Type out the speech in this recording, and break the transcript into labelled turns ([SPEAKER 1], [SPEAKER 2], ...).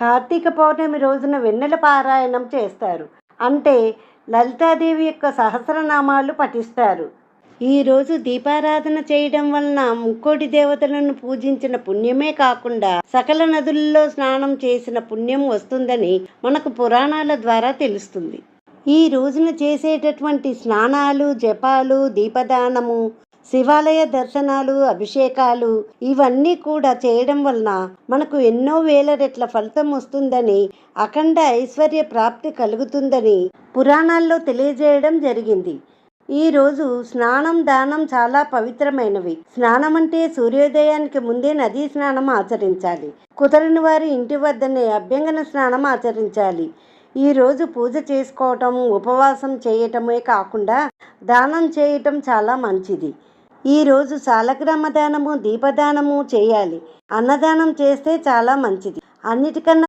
[SPEAKER 1] కార్తీక పౌర్ణమి రోజున వెన్నెల పారాయణం చేస్తారు. అంటే లలితాదేవి యొక్క సహస్రనామాలు పఠిస్తారు. ఈరోజు దీపారాధన చేయడం వలన ముక్కోటి దేవతలను పూజించిన పుణ్యమే కాకుండా సకల నదుల్లో స్నానం చేసిన పుణ్యం వస్తుందని మనకు పురాణాల ద్వారా తెలుస్తుంది. ఈ రోజున చేసేటటువంటి స్నానాలు, జపాలు, దీపదానము, శివాలయ దర్శనాలు, అభిషేకాలు ఇవన్నీ కూడా చేయడం వలన మనకు ఎన్నో వేల రెట్ల ఫలితం వస్తుందని, అఖండ ఐశ్వర్య ప్రాప్తి కలుగుతుందని పురాణాల్లో తెలియజేయడం జరిగింది. ఈరోజు స్నానం, దానం చాలా పవిత్రమైనవి. స్నానం అంటే సూర్యోదయానికి ముందే నదీ స్నానం ఆచరించాలి. కుదరని వారి ఇంటి వద్దనే అభ్యంగన స్నానం ఆచరించాలి. ఈరోజు పూజ చేసుకోవటం, ఉపవాసం చేయటమే కాకుండా దానం చేయటం చాలా మంచిది. ఈరోజు సాలగ్రామ దానము, దీపదానము చేయాలి. అన్నదానం చేస్తే చాలా మంచిది. అన్నిటికన్నా